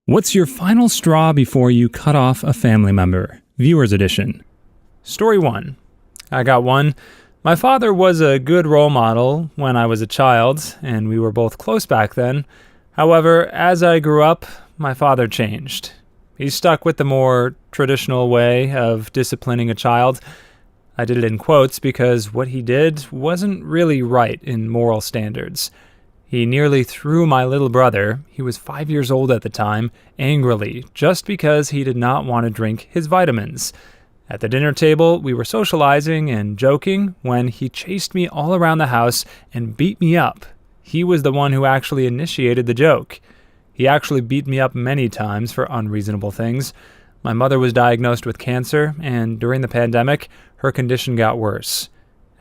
What's your final straw before you cut off a family member? Viewers Edition. Story 1. I got one. My father was a good role model when I was a child, and we were both close back then. However, as I grew up, my father changed. He stuck with the more traditional way of disciplining a child. I did it in quotes because what he did wasn't really right in moral standards. He nearly threw my little brother, he was 5 years old at the time, angrily, just because he did not want to drink his vitamins. At the dinner table, we were socializing and joking when he chased me all around the house and beat me up. He was the one who actually initiated the joke. He actually beat me up many times for unreasonable things. My mother was diagnosed with cancer, and during the pandemic, her condition got worse.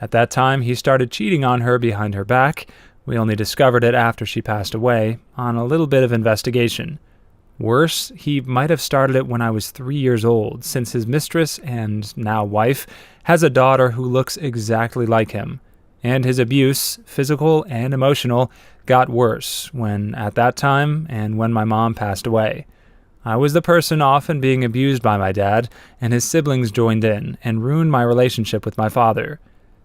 At that time, he started cheating on her behind her back. We only discovered it after she passed away, on a little bit of investigation. Worse, he might have started it when I was 3 years old, since his mistress and now wife has a daughter who looks exactly like him. And his abuse, physical and emotional, got worse when, at that time, and when my mom passed away. I was the person often being abused by my dad, and his siblings joined in and ruined my relationship with my father.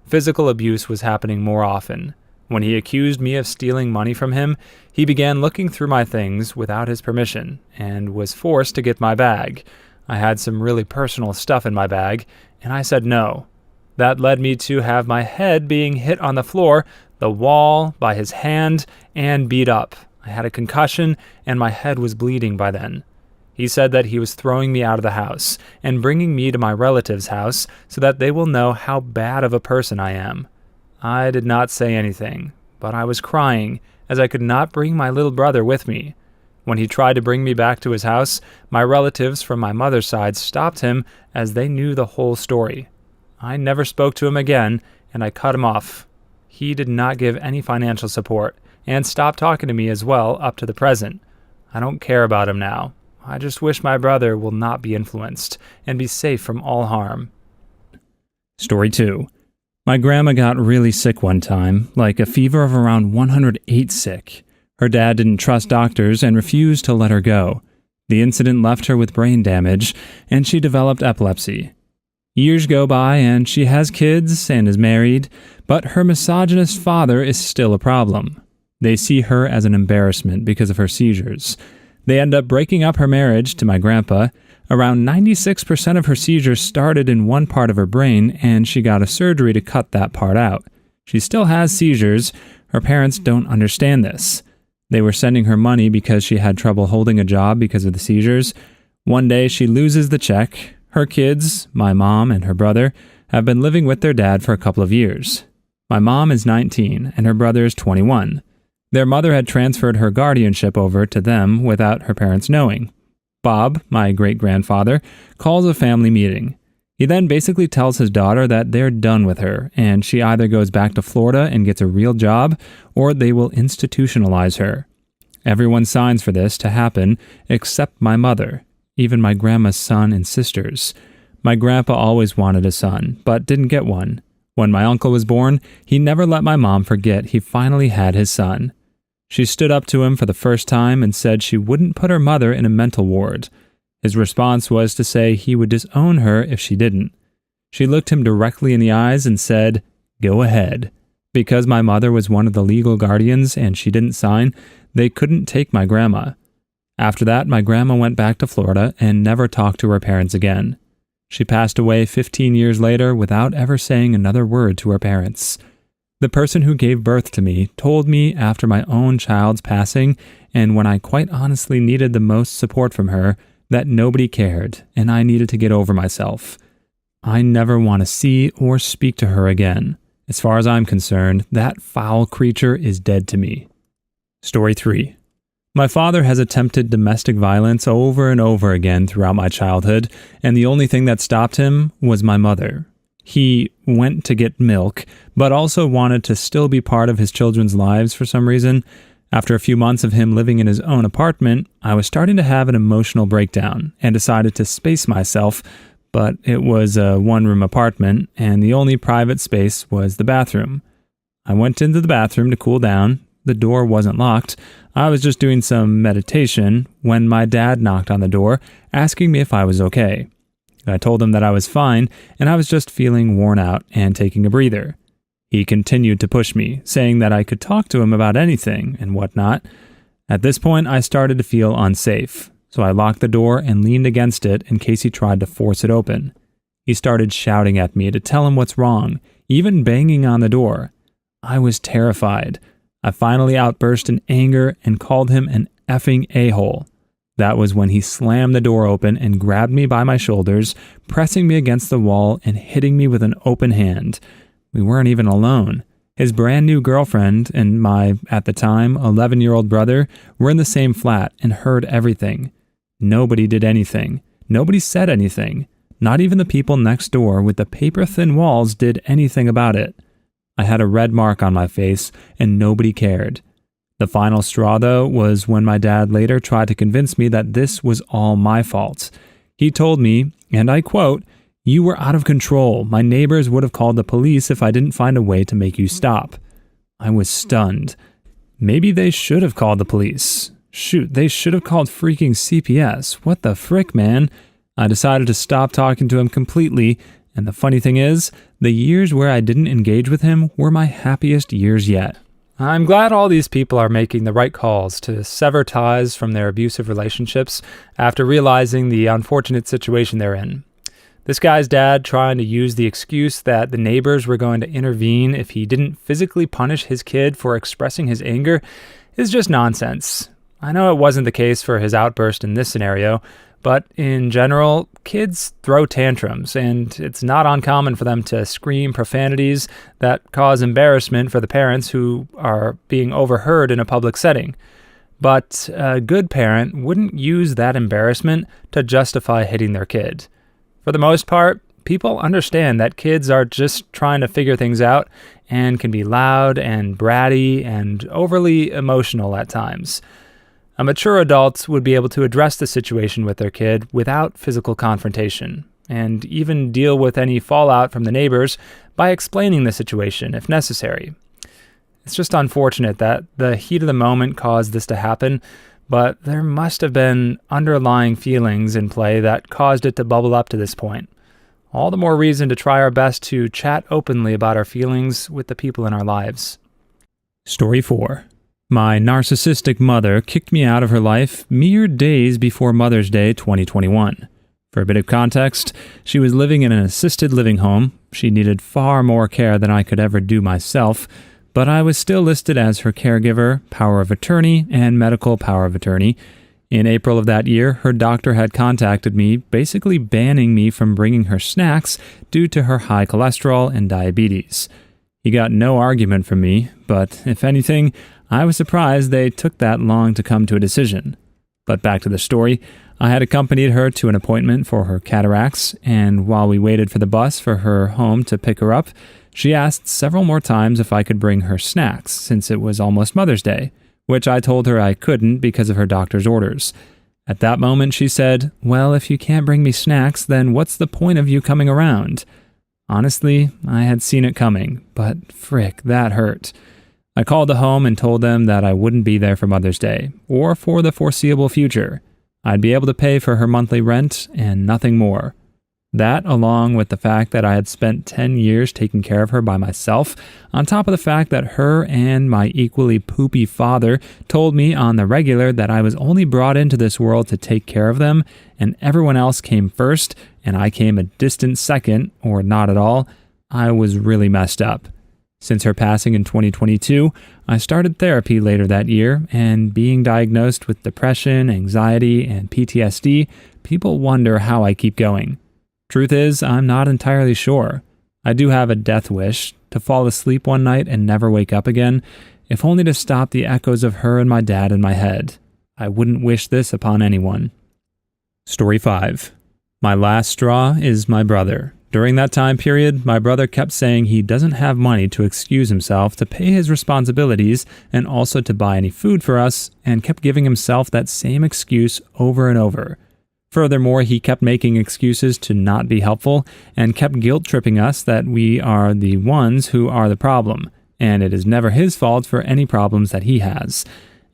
Physical abuse was happening more often. When he accused me of stealing money from him, he began looking through my things without his permission and was forced to get my bag. I had some really personal stuff in my bag, and I said no. That led me to have my head being hit on the floor, the wall, by his hand, and beat up. I had a concussion, and my head was bleeding by then. He said that he was throwing me out of the house and bringing me to my relative's house so that they will know how bad of a person I am. I did not say anything, but I was crying as I could not bring my little brother with me. When he tried to bring me back to his house, my relatives from my mother's side stopped him as they knew the whole story. I never spoke to him again, and I cut him off. He did not give any financial support and stopped talking to me as well up to the present. I don't care about him now. I just wish my brother will not be influenced and be safe from all harm. Story 2. My grandma got really sick one time, like a fever of around 108 sick. Her dad didn't trust doctors and refused to let her go. The incident left her with brain damage, and she developed epilepsy. Years go by, and she has kids and is married, but her misogynist father is still a problem. They see her as an embarrassment because of her seizures. They end up breaking up her marriage to my grandpa. Around 96% of her seizures started in one part of her brain, and she got a surgery to cut that part out. She still has seizures. Her parents don't understand this. They were sending her money because she had trouble holding a job because of the seizures. One day, she loses the check. Her kids, my mom and her brother, have been living with their dad for a couple of years. My mom is 19, and her brother is 21. Their mother had transferred her guardianship over to them without her parents knowing. Bob, my great-grandfather, calls a family meeting. He then basically tells his daughter that they're done with her, and she either goes back to Florida and gets a real job, or they will institutionalize her. Everyone signs for this to happen, except my mother, even my grandma's son and sisters. My grandpa always wanted a son, but didn't get one. When my uncle was born, he never let my mom forget he finally had his son. She stood up to him for the first time and said she wouldn't put her mother in a mental ward. His response was to say he would disown her if she didn't. She looked him directly in the eyes and said, "Go ahead." Because my mother was one of the legal guardians and she didn't sign, they couldn't take my grandma. After that, my grandma went back to Florida and never talked to her parents again. She passed away 15 years later without ever saying another word to her parents. The person who gave birth to me told me after my own child's passing, and when I quite honestly needed the most support from her, that nobody cared, and I needed to get over myself. I never want to see or speak to her again. As far as I'm concerned, that foul creature is dead to me. Story 3. My father has attempted domestic violence over and over again throughout my childhood, and the only thing that stopped him was my mother. He went to get milk, but also wanted to still be part of his children's lives for some reason. After a few months of him living in his own apartment, I was starting to have an emotional breakdown and decided to space myself, but it was a one-room apartment, and the only private space was the bathroom. I went into the bathroom to cool down, The door wasn't locked. I was just doing some meditation when my dad knocked on the door, asking me if I was okay. I told him that I was fine, and I was just feeling worn out and taking a breather. He continued to push me, saying that I could talk to him about anything and whatnot. At this point, I started to feel unsafe, so I locked the door and leaned against it in case he tried to force it open. He started shouting at me to tell him what's wrong, even banging on the door. I was terrified. I finally outburst in anger and called him an effing a-hole. That was when he slammed the door open and grabbed me by my shoulders, pressing me against the wall and hitting me with an open hand. We weren't even alone. His brand new girlfriend and my, at the time, 11-year-old brother were in the same flat and heard everything. Nobody did anything. Nobody said anything. Not even the people next door with the paper-thin walls did anything about it. I had a red mark on my face, and nobody cared. The final straw, though, was when my dad later tried to convince me that this was all my fault. He told me, and I quote, "You were out of control. My neighbors would have called the police if I didn't find a way to make you stop." I was stunned. Maybe they should have called the police. Shoot, they should have called freaking CPS. What the frick, man? I decided to stop talking to him completely. And the funny thing is, the years where I didn't engage with him were my happiest years yet. I'm glad all these people are making the right calls to sever ties from their abusive relationships after realizing the unfortunate situation they're in. This guy's dad trying to use the excuse that the neighbors were going to intervene if he didn't physically punish his kid for expressing his anger is just nonsense. I know it wasn't the case for his outburst in this scenario, but in general, kids throw tantrums, and it's not uncommon for them to scream profanities that cause embarrassment for the parents who are being overheard in a public setting. But a good parent wouldn't use that embarrassment to justify hitting their kid. For the most part, people understand that kids are just trying to figure things out and can be loud and bratty and overly emotional at times. A mature adult would be able to address the situation with their kid without physical confrontation, and even deal with any fallout from the neighbors by explaining the situation if necessary. It's just unfortunate that the heat of the moment caused this to happen, but there must have been underlying feelings in play that caused it to bubble up to this point. All the more reason to try our best to chat openly about our feelings with the people in our lives. Story 4. My narcissistic mother kicked me out of her life mere days before Mother's Day 2021. For a bit of context, she was living in an assisted living home. She needed far more care than I could ever do myself, but I was still listed as her caregiver, power of attorney, and medical power of attorney. In April of that year, her doctor had contacted me, basically banning me from bringing her snacks due to her high cholesterol and diabetes. He got no argument from me, but if anything, I was surprised they took that long to come to a decision. But back to the story, I had accompanied her to an appointment for her cataracts, and while we waited for the bus for her home to pick her up, she asked several more times if I could bring her snacks, since it was almost Mother's Day, which I told her I couldn't because of her doctor's orders. At that moment, she said, "Well, if you can't bring me snacks, then what's the point of you coming around?" Honestly, I had seen it coming, but frick, that hurt. I called the home and told them that I wouldn't be there for Mother's Day, or for the foreseeable future. I'd be able to pay for her monthly rent and nothing more. That, along with the fact that I had spent 10 years taking care of her by myself, on top of the fact that her and my equally poopy father told me on the regular that I was only brought into this world to take care of them, and everyone else came first, and I came a distant second, or not at all, I was really messed up. Since her passing in 2022, I started therapy later that year, and being diagnosed with depression, anxiety, and PTSD, people wonder how I keep going. Truth is, I'm not entirely sure. I do have a death wish, to fall asleep one night and never wake up again, if only to stop the echoes of her and my dad in my head. I wouldn't wish this upon anyone. Story 5. My last straw is my brother. During that time period, my brother kept saying he doesn't have money to excuse himself to pay his responsibilities and also to buy any food for us, and kept giving himself that same excuse over and over. Furthermore, he kept making excuses to not be helpful and kept guilt-tripping us that we are the ones who are the problem, and it is never his fault for any problems that he has.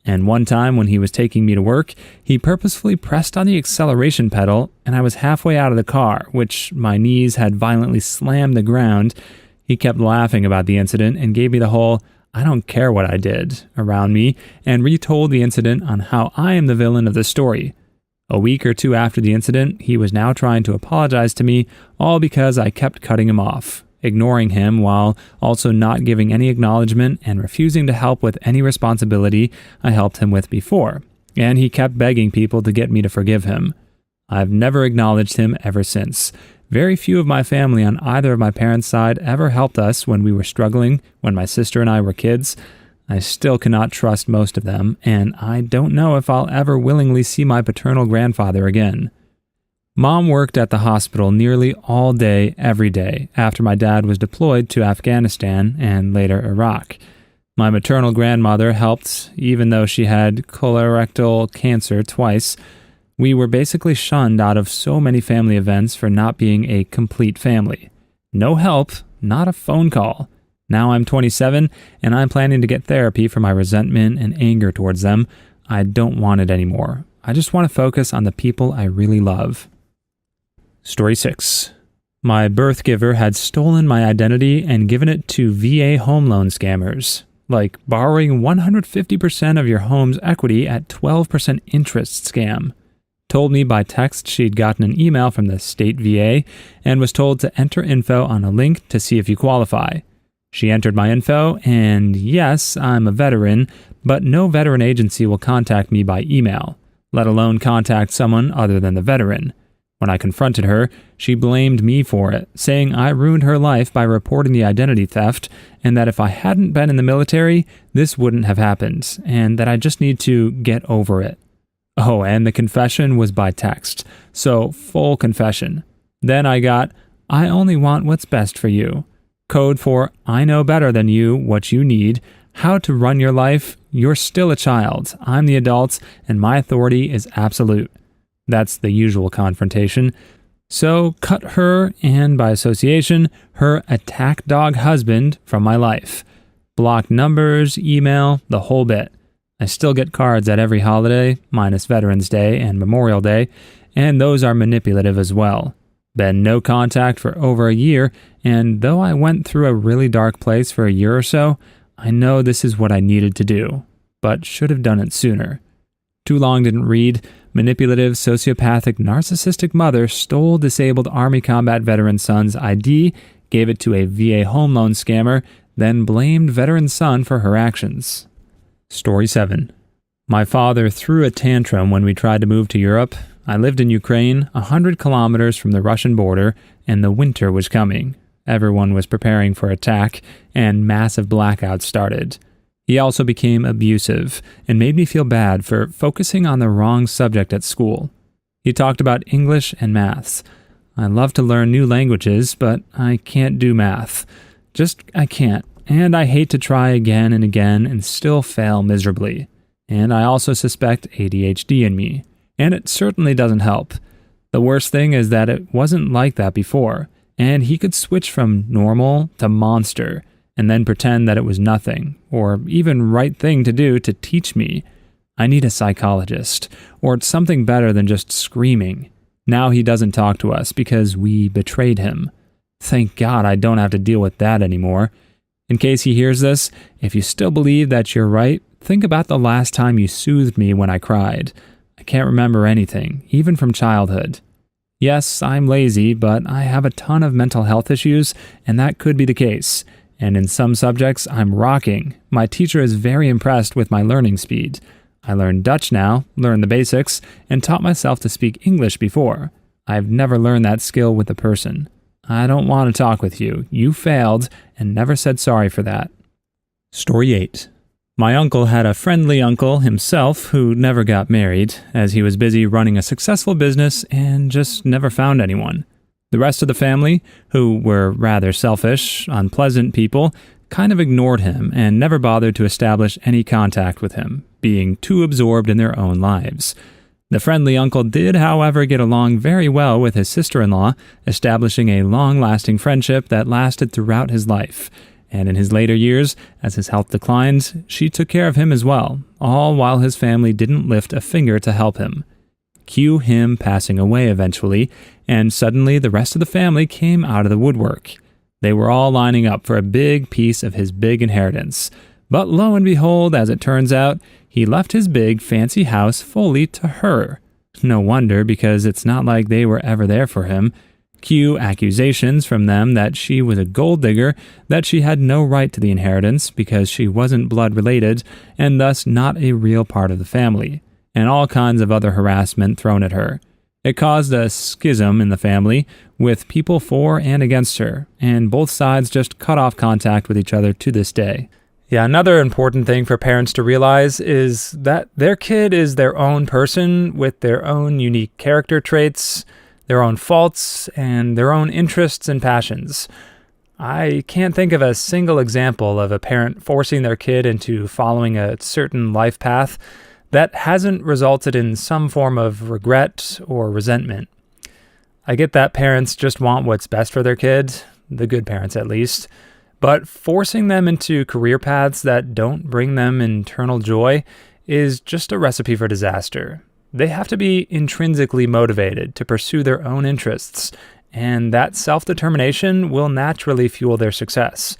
And one time when he was taking me to work, he purposefully pressed on the acceleration pedal, and I was halfway out of the car, which my knees had violently slammed the ground. He kept laughing about the incident and gave me the whole "I don't care what I did" around me, and retold the incident on how I am the villain of the story. A week or two after the incident, he was now trying to apologize to me, all because I kept cutting him off, ignoring him while also not giving any acknowledgement and refusing to help with any responsibility I helped him with before. And he kept begging people to get me to forgive him. I've never acknowledged him ever since. Very few of my family on either of my parents' side ever helped us when we were struggling, when my sister and I were kids. I still cannot trust most of them, and I don't know if I'll ever willingly see my paternal grandfather again. Mom worked at the hospital nearly all day, every day, after my dad was deployed to Afghanistan and later Iraq. My maternal grandmother helped, even though she had colorectal cancer twice. We were basically shunned out of so many family events for not being a complete family. No help, not a phone call. Now I'm 27, and I'm planning to get therapy for my resentment and anger towards them. I don't want it anymore. I just want to focus on the people I really love. Story 6. My birth giver had stolen my identity and given it to VA home loan scammers, like borrowing 150% of your home's equity at 12% interest scam. Told me by text she'd gotten an email from the state VA and was told to enter info on a link to see if you qualify. She entered my info, and yes, I'm a veteran, but no veteran agency will contact me by email, let alone contact someone other than the veteran. When I confronted her, she blamed me for it, saying I ruined her life by reporting the identity theft, and that if I hadn't been in the military, this wouldn't have happened, and that I just need to get over it. Oh, and the confession was by text, so full confession. Then I got, "I only want what's best for you." Code for, "I know better than you what you need, how to run your life. You're still a child. I'm the adult, and my authority is absolute." That's the usual confrontation. So cut her, and by association, her attack dog husband from my life. Block numbers, email, the whole bit. I still get cards at every holiday, minus Veterans Day and Memorial Day, and those are manipulative as well. Been no contact for over a year, and though I went through a really dark place for a year or so, I know this is what I needed to do, but should have done it sooner. Too long didn't read. Manipulative, sociopathic, narcissistic mother stole disabled Army combat veteran son's ID, gave it to a VA home loan scammer, then blamed veteran son for her actions. Story 7. My father threw a tantrum when we tried to move to Europe. I lived in Ukraine, 100 kilometers from the Russian border, and the winter was coming. Everyone was preparing for attack, and massive blackouts started. He also became abusive and made me feel bad for focusing on the wrong subject at school. He talked about English and maths. I love to learn new languages, but I can't do math. I can't. And I hate to try again and again and still fail miserably. And I also suspect ADHD in me. And it certainly doesn't help. The worst thing is that it wasn't like that before, and he could switch from normal to monster, and then pretend that it was nothing, or even right thing to do to teach me. I need a psychologist, or something better than just screaming. Now he doesn't talk to us because we betrayed him. Thank God I don't have to deal with that anymore. In case he hears this, if you still believe that you're right, think about the last time you soothed me when I cried. I can't remember anything, even from childhood. Yes, I'm lazy, but I have a ton of mental health issues, and that could be the case. And in some subjects, I'm rocking. My teacher is very impressed with my learning speed. I learn Dutch now, learned the basics, and taught myself to speak English before. I've never learned that skill with a person. I don't want to talk with you. You failed and never said sorry for that. Story 8. My uncle had a friendly uncle himself who never got married, as he was busy running a successful business and just never found anyone. The rest of the family, who were rather selfish, unpleasant people, kind of ignored him and never bothered to establish any contact with him, being too absorbed in their own lives. The friendly uncle did, however, get along very well with his sister-in-law, establishing a long-lasting friendship that lasted throughout his life. And in his later years, as his health declined, she took care of him as well, all while his family didn't lift a finger to help him. Cue him passing away eventually, and suddenly the rest of the family came out of the woodwork. They were all lining up for a big piece of his big inheritance. But lo and behold, as it turns out, he left his big, fancy house fully to her. No wonder, because it's not like they were ever there for him. Cue accusations from them that she was a gold digger, that she had no right to the inheritance because she wasn't blood related, and thus not a real part of the family, and all kinds of other harassment thrown at her. It caused a schism in the family, with people for and against her, and both sides just cut off contact with each other to this day. Yeah, another important thing for parents to realize is that their kid is their own person with their own unique character traits, their own faults, and their own interests and passions. I can't think of a single example of a parent forcing their kid into following a certain life path that hasn't resulted in some form of regret or resentment. I get that parents just want what's best for their kid, the good parents at least, but forcing them into career paths that don't bring them internal joy is just a recipe for disaster. They have to be intrinsically motivated to pursue their own interests, and that self-determination will naturally fuel their success.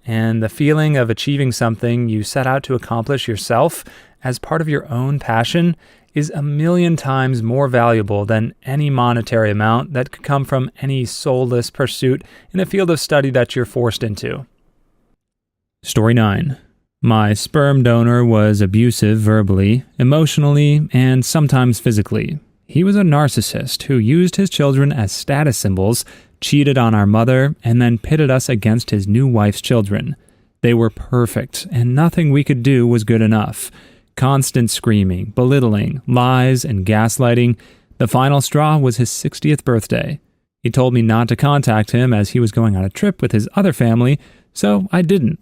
And the feeling of achieving something you set out to accomplish yourself as part of your own passion is 1,000,000 times more valuable than any monetary amount that could come from any soulless pursuit in a field of study that you're forced into. Story 9. My sperm donor was abusive verbally, emotionally, and sometimes physically. He was a narcissist who used his children as status symbols, cheated on our mother, and then pitted us against his new wife's children. They were perfect, and nothing we could do was good enough. Constant screaming, belittling, lies, and gaslighting. The final straw was his 60th birthday. He told me not to contact him as he was going on a trip with his other family, so I didn't.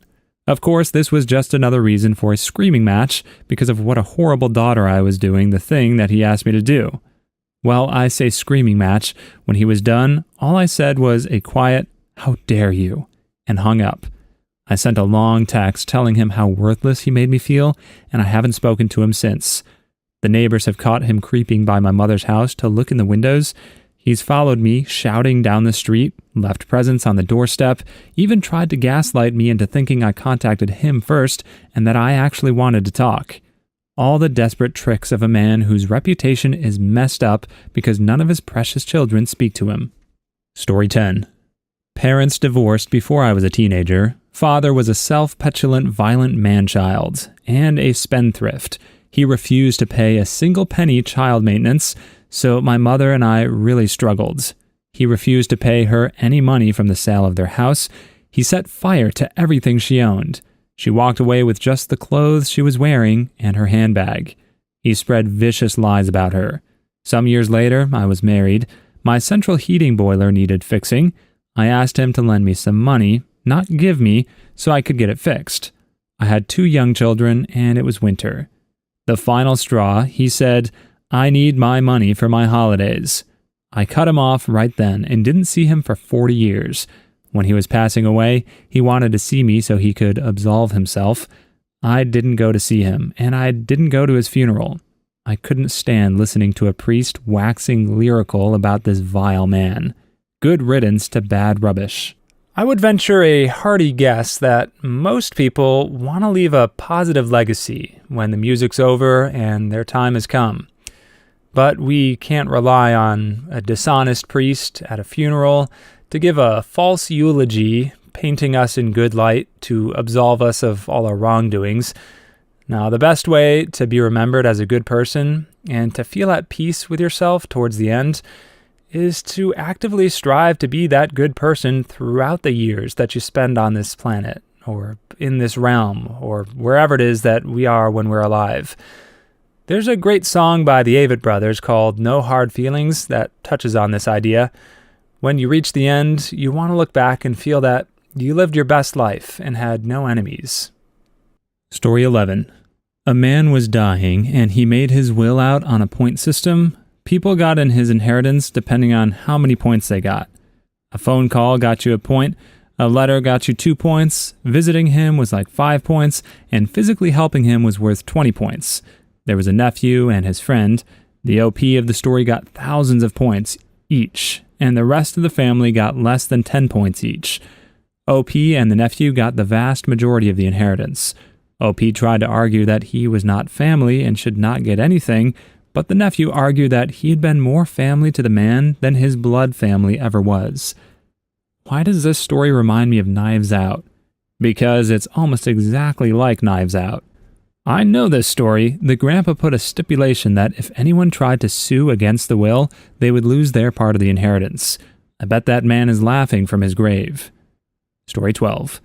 Of course, this was just another reason for a screaming match because of what a horrible daughter I was doing the thing that he asked me to do. Well, I say screaming match. When he was done, all I said was a quiet, "How dare you?" and hung up. I sent a long text telling him how worthless he made me feel, and I haven't spoken to him since. The neighbors have caught him creeping by my mother's house to look in the windows. He's followed me, shouting down the street, left presents on the doorstep, even tried to gaslight me into thinking I contacted him first and that I actually wanted to talk. All the desperate tricks of a man whose reputation is messed up because none of his precious children speak to him. Story 10. Parents divorced before I was a teenager. Father was a self-petulant, violent man-child and a spendthrift. He refused to pay a single penny child maintenance, so my mother and I really struggled. He refused to pay her any money from the sale of their house. He set fire to everything she owned. She walked away with just the clothes she was wearing and her handbag. He spread vicious lies about her. Some years later, I was married. My central heating boiler needed fixing. I asked him to lend me some money, not give me, so I could get it fixed. I had 2 young children, and it was winter. The final straw, he said, "I need my money for my holidays." I cut him off right then and didn't see him for 40 years. When he was passing away, he wanted to see me so he could absolve himself. I didn't go to see him, and I didn't go to his funeral. I couldn't stand listening to a priest waxing lyrical about this vile man. Good riddance to bad rubbish. I would venture a hearty guess that most people want to leave a positive legacy when the music's over and their time has come. But we can't rely on a dishonest priest at a funeral to give a false eulogy, painting us in good light to absolve us of all our wrongdoings. Now, the best way to be remembered as a good person and to feel at peace with yourself towards the end is to actively strive to be that good person throughout the years that you spend on this planet, or in this realm, or wherever it is that we are when we're alive. There's a great song by the Avett Brothers called "No Hard Feelings" that touches on this idea. When you reach the end, you want to look back and feel that you lived your best life and had no enemies. Story 11. A man was dying, and he made his will out on a point system. People got in his inheritance depending on how many points they got. A phone call got you a point, A letter got you 2 points, visiting him was like 5 points, and physically helping him was worth 20 points. There was a nephew and his friend. The OP of the story got thousands of points each, and the rest of the family got less than 10 points each. OP and the nephew got the vast majority of the inheritance. OP tried to argue that he was not family and should not get anything, but the nephew argued that he had been more family to the man than his blood family ever was. Why does this story remind me of Knives Out? Because it's almost exactly like Knives Out. I know this story. The grandpa put a stipulation that if anyone tried to sue against the will, they would lose their part of the inheritance. I bet that man is laughing from his grave. Story 12.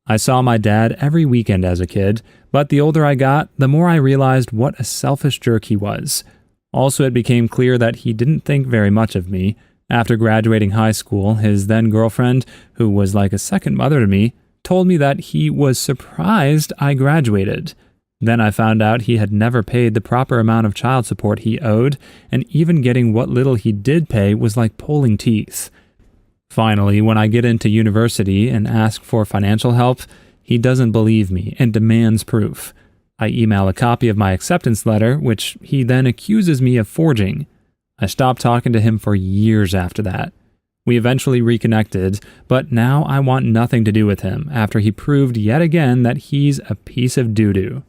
I saw my dad every weekend as a kid, but the older I got, the more I realized what a selfish jerk he was. Also, it became clear that he didn't think very much of me. After graduating high school, his then-girlfriend, who was like a second mother to me, told me that he was surprised I graduated. Then I found out he had never paid the proper amount of child support he owed, and even getting what little he did pay was like pulling teeth. Finally, when I get into university and ask for financial help, he doesn't believe me and demands proof. I email a copy of my acceptance letter, which he then accuses me of forging. I stopped talking to him for years after that. We eventually reconnected, but now I want nothing to do with him after he proved yet again that he's a piece of doo-doo.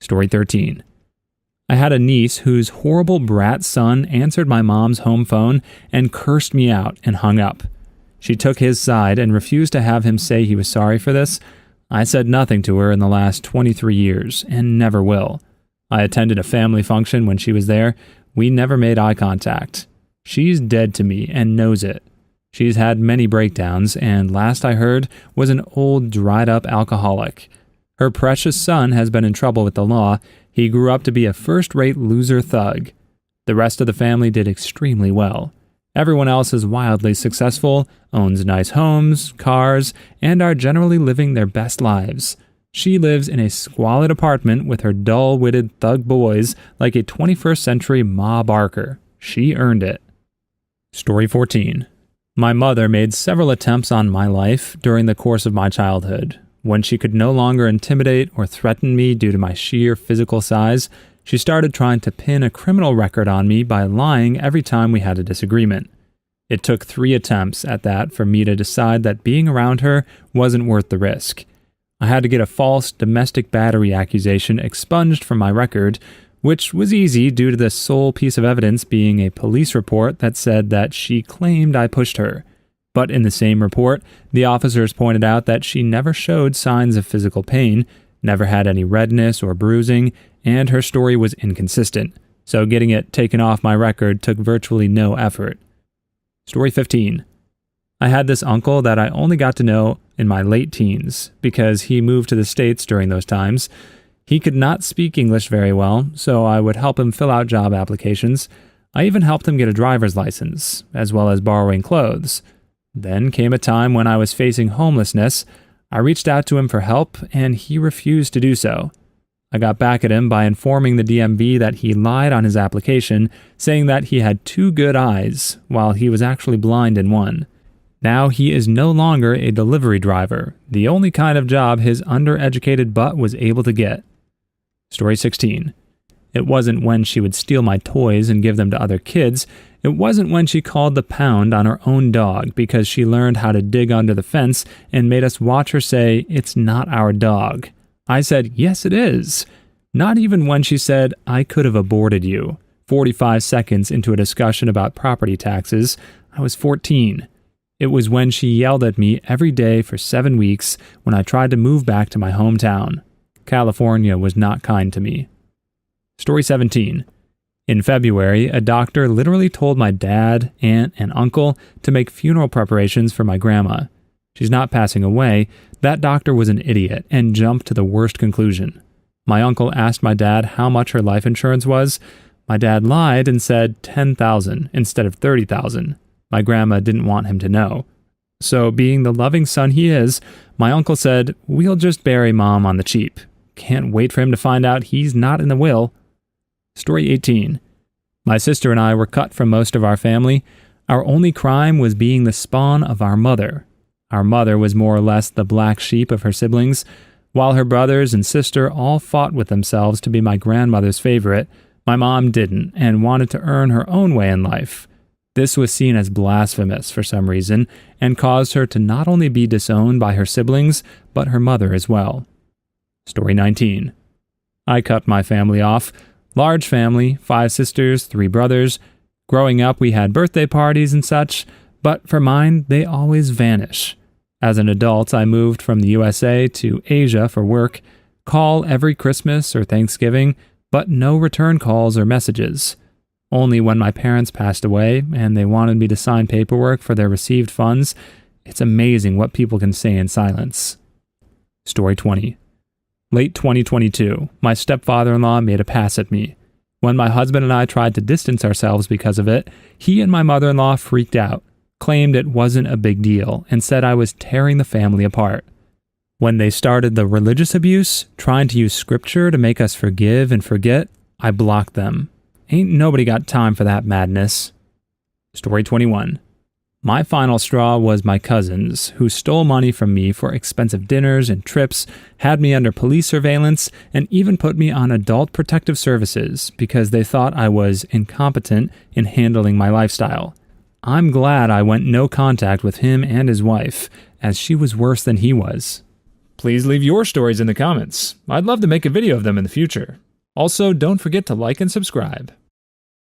Story 13. I had a niece whose horrible brat son answered my mom's home phone and cursed me out and hung up. She took his side and refused to have him say he was sorry for this. I said nothing to her in the last 23 years and never will. I attended a family function when she was there. We never made eye contact. She's dead to me and knows it. She's had many breakdowns and last I heard was an old dried-up alcoholic. Her precious son has been in trouble with the law. He grew up to be a first-rate loser thug. The rest of the family did extremely well. Everyone else is wildly successful, owns nice homes, cars, and are generally living their best lives. She lives in a squalid apartment with her dull-witted thug boys like a 21st century Ma Barker. She earned it. Story 14. My mother made several attempts on my life during the course of my childhood. When she could no longer intimidate or threaten me due to my sheer physical size, she started trying to pin a criminal record on me by lying every time we had a disagreement. It took 3 attempts at that for me to decide that being around her wasn't worth the risk. I had to get a false domestic battery accusation expunged from my record, which was easy due to the sole piece of evidence being a police report that said that she claimed I pushed her. But in the same report, the officers pointed out that she never showed signs of physical pain, never had any redness or bruising, and her story was inconsistent, so getting it taken off my record took virtually no effort. Story 15. I had this uncle that I only got to know in my late teens because he moved to the States during those times. He could not speak English very well, so I would help him fill out job applications. I even helped him get a driver's license, as well as borrowing clothes. Then came a time when I was facing homelessness. I reached out to him for help, and he refused to do so. I got back at him by informing the DMV that he lied on his application, saying that he had 2 good eyes, while he was actually blind in one. Now he is no longer a delivery driver, the only kind of job his undereducated butt was able to get. Story 16. It wasn't when she would steal my toys and give them to other kids. It wasn't when she called the pound on her own dog because she learned how to dig under the fence and made us watch her say, "It's not our dog." I said, "Yes, it is." Not even when she said, "I could have aborted you," 45 seconds into a discussion about property taxes. I was 14. It was when she yelled at me every day for 7 weeks when I tried to move back to my hometown. California was not kind to me. Story 17. In February, a doctor literally told my dad, aunt, and uncle to make funeral preparations for my grandma. She's not passing away. That doctor was an idiot and jumped to the worst conclusion. My uncle asked my dad how much her life insurance was. My dad lied and said $10,000 instead of $30,000. My grandma didn't want him to know. So, being the loving son he is, my uncle said, "We'll just bury Mom on the cheap." Can't wait for him to find out he's not in the will. Story 18. My sister and I were cut from most of our family. Our only crime was being the spawn of our mother. Our mother was more or less the black sheep of her siblings. While her brothers and sister all fought with themselves to be my grandmother's favorite, my mom didn't and wanted to earn her own way in life. This was seen as blasphemous for some reason and caused her to not only be disowned by her siblings, but her mother as well. Story 19. I cut my family off. Large family, 5 sisters, 3 brothers. Growing up, we had birthday parties and such, but for mine, they always vanish. As an adult, I moved from the USA to Asia for work, call every Christmas or Thanksgiving, but no return calls or messages. Only when my parents passed away and they wanted me to sign paperwork for their received funds. It's amazing what people can say in silence. Story 20. Late 2022, my stepfather-in-law made a pass at me. When my husband and I tried to distance ourselves because of it, he and my mother-in-law freaked out, claimed it wasn't a big deal, and said I was tearing the family apart. When they started the religious abuse, trying to use scripture to make us forgive and forget, I blocked them. Ain't nobody got time for that madness. Story 21. My final straw was my cousins, who stole money from me for expensive dinners and trips, had me under police surveillance, and even put me on adult protective services because they thought I was incompetent in handling my lifestyle. I'm glad I went no contact with him and his wife, as she was worse than he was. Please leave your stories in the comments. I'd love to make a video of them in the future. Also, don't forget to like and subscribe.